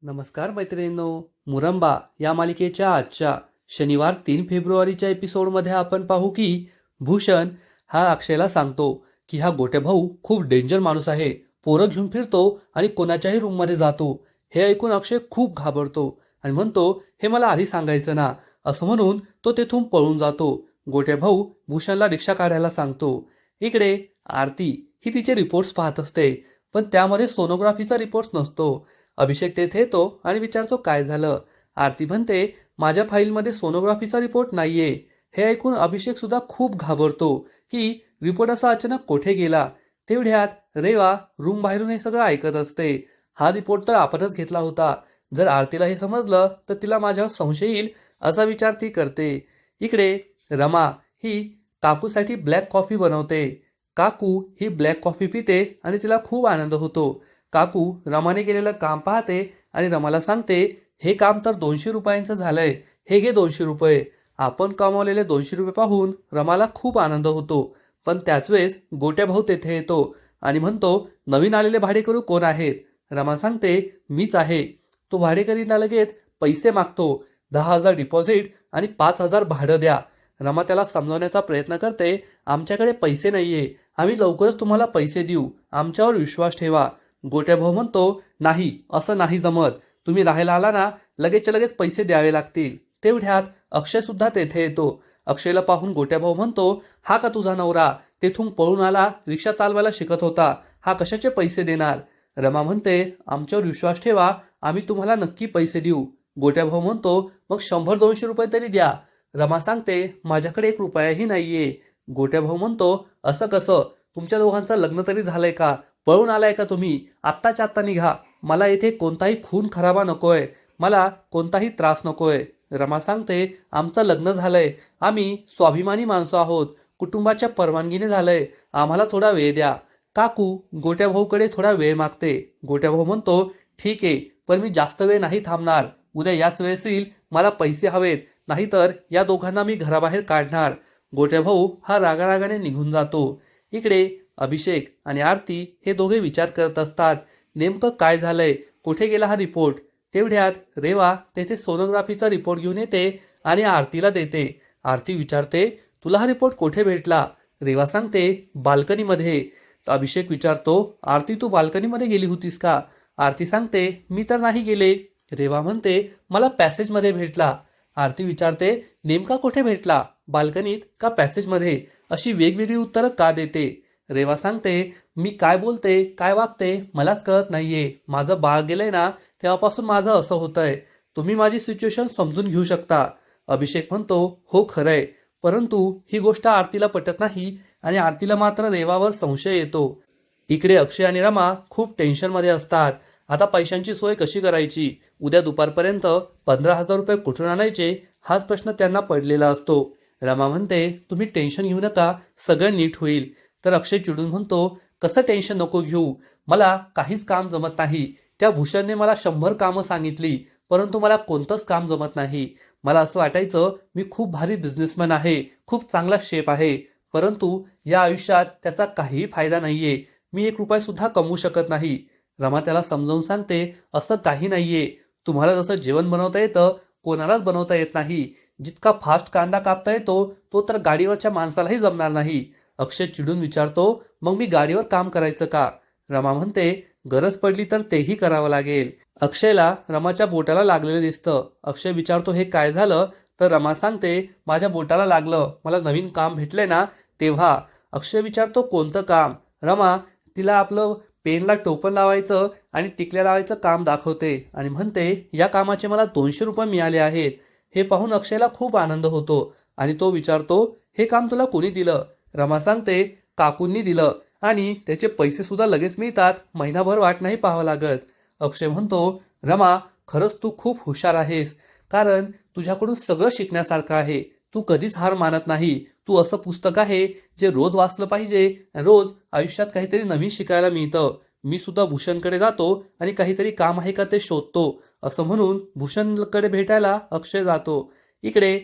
नमस्कार मैत्रिणींनो. मुरंबा या मालिकेच्या आजच्या शनिवार 3 फेब्रुवारीच्या एपिसोडमध्ये आपण पाहू की भूषण हा अक्षयला सांगतो की हा गोटे भाऊ खूप डेंजर माणूस आहे, पोरं घेऊन फिरतो आणि कोणाच्याही रूममध्ये जातो. हे ऐकून अक्षय खूप घाबरतो आणि म्हणतो हे मला आधी सांगायचं ना, असं म्हणून तो तेथून पळून जातो. गोटे भाऊ भूषणला रिक्षा काढायला सांगतो. इकडे आरती ही तिचे रिपोर्ट्स पाहत असते, पण त्यामध्ये सोनोग्राफीचा रिपोर्ट नसतो. अभिषेक तेथे येतो आणि विचारतो काय झालं. आरती म्हणते माझ्या फाईलमध्ये सोनोग्राफीचा रिपोर्ट नाहीये. हे ऐकून अभिषेक सुद्धा खूप घाबरतो की रिपोर्ट असा अचानक कोठे गेला. तेवढ्यात रेवा रूम बाहेरून हे सगळं ऐकत असते. हा रिपोर्ट तर आपणच घेतला होता. जर आरतीला हे समजलं तर तिला माझ्यावर संशय येईल असा विचार ती करते. इकडे रमा ही काकूसाठी ब्लॅक कॉफी बनवते. काकू ही ब्लॅक कॉफी पिते आणि तिला खूप आनंद होतो. काकू रमाने केलेलं काम पाहते आणि रमाला सांगते हे काम तर 200 रुपयांचं झालंय, हे घे 200 रुपये. आपण कमावलेले 200 रुपये पाहून रमाला खूप आनंद होतो. पण त्याच वेळेस गोट्या भाऊ तेथे येतो आणि म्हणतो नवीन आलेले भाडेकरू कोण आहेत. रमा सांगते मीच आहे. तो भाडेकरीला लगेच पैसे मागतो. 10,000 डिपॉझिट आणि 5,000 भाडं द्या. रमा त्याला समजवण्याचा प्रयत्न करते आमच्याकडे पैसे नाहीये, आम्ही लवकरच तुम्हाला पैसे देऊ, आमच्यावर विश्वास ठेवा. गोट्या भाऊ म्हणतो नाही, असं नाही जमत. तुम्ही राहायला आला ना, लगेचच्या लगेच पैसे द्यावे लागतील. तेवढ्यात अक्षय सुद्धा तेथे येतो. अक्षयला पाहून गोट्या भाऊ म्हणतो हा का तुझा नवरा? तेथून पळून आला, रिक्षा चालवायला शिकत होता, हा कशाचे पैसे देणार? रमा म्हणते आमच्यावर विश्वास ठेवा, आम्ही तुम्हाला नक्की पैसे देऊ. गोट्या भाऊ म्हणतो मग 100-200 रुपये तरी द्या. रमा सांगते माझ्याकडे 1 रुपयाही नाहीये. गोट्या भाऊ म्हणतो असं कसं? तुमच्या दोघांचं लग्न तरी झालंय का? पळून आलाय का तुम्ही? आत्ताच्या आत्ता निघा. मला येथे कोणताही खून खराबा नकोय, मला कोणताही त्रास नकोय. रमा सांगते आमचं लग्न झालंय, आम्ही स्वाभिमानी माणसं आहोत, कुटुंबाच्या परवानगीने झालंय, आम्हाला थोडा वेळ द्या. काकू गोट्या भाऊकडे थोडा वेळ मागते. गोट्या भाऊ म्हणतो ठीक आहे, पण मी जास्त वेळ नाही थांबणार. उद्या याच वेळेस येईल, मला पैसे हवेत, नाहीतर या दोघांना मी घराबाहेर काढणार. गोट्या भाऊ हा रागारागाने निघून जातो. इकडे अभिषेक आणि आरती हे दोघे विचार करत असतात नेमकं काय झालंय, कुठे गेला हा रिपोर्ट. तेवढ्यात रेवा तेथे सोनोग्राफीचा रिपोर्ट घेऊन येते आणि आरतीला देते. आरती विचारते तुला हा रिपोर्ट कुठे भेटला? रेवा सांगते बाल्कनीमध्ये. अभिषेक विचारतो आरती तू बाल्कनीमध्ये गेली होतीस का? आरती सांगते मी तर नाही गेले. रेवा म्हणते मला पॅसेजमध्ये भेटला. आरती विचारते नेमका कुठे भेटला, बाल्कनीत का पॅसेजमध्ये? अशी वेगवेगळी उत्तरं का देते? रेवा सांगते मी काय बोलते काय वागते मलाच कळत नाहीये. माझं बाळ गेलंय ना, तेव्हापासून माझं असं होतंय. तुम्ही माझी सिच्युएशन समजून घेऊ शकता. अभिषेक म्हणतो हो खरंय, परंतु ही गोष्ट आरतीला पटत नाही आणि आरतीला मात्र रेवावर संशय येतो. इकडे अक्षय आणि रमा खूप टेन्शनमध्ये असतात. आता पैशांची सोय कशी करायची? उद्या दुपारपर्यंत 15,000 रुपये कुठून आणायचे हाच प्रश्न त्यांना पडलेला असतो. रमा म्हणते तुम्ही टेन्शन घेऊ नका, सगळं नीट होईल. तर अक्षय चिडून म्हणतो कसं टेन्शन नको घेऊ, मला काहीच काम जमत नाही. त्या भूषणने मला 100 कामं सांगितली, परंतु मला कोणतंच काम जमत नाही. मला असं वाटायचं मी खूप भारी बिझनेसमॅन आहे, खूप चांगला शेफ आहे, परंतु या आयुष्यात त्याचा काहीही फायदा नाहीये. मी 1 रुपया सुद्धा कमवू शकत नाही. रमा त्याला समजावून सांगते असं काही नाहीये, तुम्हाला जसं जेवण बनवता येतं कोणालाच बनवता येत नाही. जितका फास्ट कांदा कापता येतो तो तर गाडीवरच्या माणसालाही जमणार नाही. अक्षय चिडून विचारतो मग मी गाडीवर काम करायचं का? रमा म्हणते गरज पडली तर तेही करावं लागेल. अक्षयला रमाच्या बोटाला लागलेलं दिसतं. अक्षय विचारतो हे काय झालं? तर रमा सांगते माझ्या बोटाला लागलं, मला नवीन काम भेटलंय ना तेव्हा. अक्षय विचारतो कोणतं काम? रमा तिला आपलं पेनला टोपण लावायचं आणि टिकल्या लावायचं काम दाखवते आणि म्हणते या कामाचे मला 200 रुपये मिळाले आहेत. हे पाहून अक्षयला खूप आनंद होतो आणि तो विचारतो हे काम तुला कोणी दिलं? रमा सांगते काकूंनी दिलं आणि त्याचे पैसे सुद्धा लगेच मिळतात, महिनाभर वाट नाही पाहावं लागत. अक्षय म्हणतो रमा खरंच तू खूप हुशार आहेस, कारण तुझ्याकडून सगळं शिकण्यासारखं आहे. तू कधीच हार मानत नाही. तू असं पुस्तक आहे जे रोज वाचलं पाहिजे. रोज आयुष्यात काहीतरी नवीन शिकायला मिळतं. मी सुद्धा भूषणकडे जातो आणि काहीतरी काम आहे का ते शोधतो. असं म्हणून भूषणकडे भेटायला अक्षय जातो. इकडे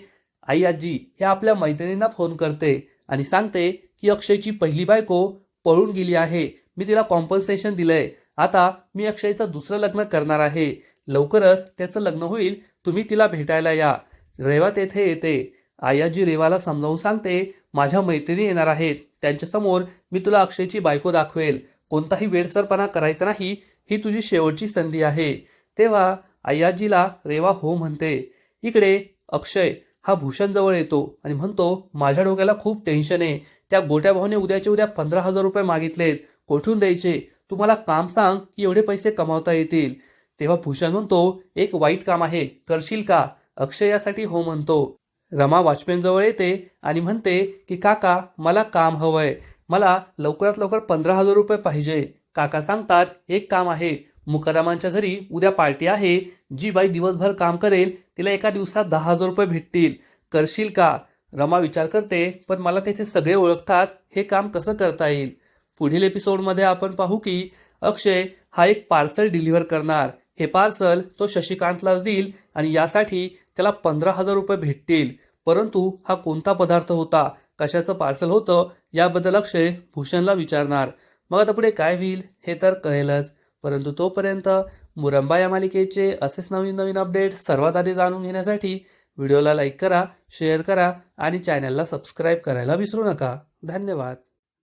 आई आजी हे आपल्या मैत्रिणींना फोन करते आणि सांगते की अक्षयची पहिली बायको पळून गेली आहे, मी तिला कॉम्पन्सेशन दिलंय, आता मी अक्षयचं दुसरं लग्न करणार आहे. लवकरच त्याचं लग्न होईल, तुम्ही तिला भेटायला या. रेवा तेथे येते. आयाजी रेवाला समजावून सांगते, माझ्या मैत्रिणी येणार आहेत, त्यांच्यासमोर मी तुला अक्षयची बायको दाखवेल. कोणताही वेडसरपणा करायचा नाही, ही तुझी शेवटची संधी आहे. तेव्हा आयाजीला रेवा हो म्हणते. इकडे अक्षय हा भूषण जवळ येतो आणि म्हणतो, माझ्या डोक्याला खूप टेन्शन आहे. त्या गोट्या भाऊने उद्याच्या उद्या 15,000 रुपये मागितलेत. कोठून द्यायचे? तू मला काम सांग की एवढे पैसे कमावता येतील. तेव्हा भूषण म्हणतो, एक वाईट काम आहे, करशील का? अक्षय यासाठी हो म्हणतो. रमा वॉचमॅन जवळ येते आणि म्हणते की काका, मला काम हवंय. मला लवकरात लवकर 15,000 रुपये पाहिजे. काका सांगतात, एक काम आहे, मुकादमांच्या घरी उद्या पार्टी आहे. जी बाई दिवसभर काम करेल तिला एका दिवसात 10,000 रुपये भेटतील. करशील का? रमा विचार करते, पण मला तेथे सगळे ओळखतात, हे काम कसं करता येईल? पुढील एपिसोडमध्ये आपण पाहू की अक्षय हा एक पार्सल डिलिव्हर करणार. हे पार्सल तो शशिकांतलाच देईल आणि यासाठी त्याला 15,000 रुपये भेटतील. परंतु हा कोणता पदार्थ होता, कशाचं पार्सल होतं, याबद्दल अक्षय भूषणला विचारणार. मग आता पुढे काय होईल हे तर कळेलच. परंतु तोपर्यंत मुरंबा या मालिकेचे असेच नवीन नवीन अपडेट्स सर्वात आधी जाणून घेण्यासाठी व्हिडिओला लाईक करा, शेअर करा आणि चॅनलला सबस्क्राईब करायला विसरू नका. धन्यवाद.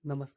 नमस्कार.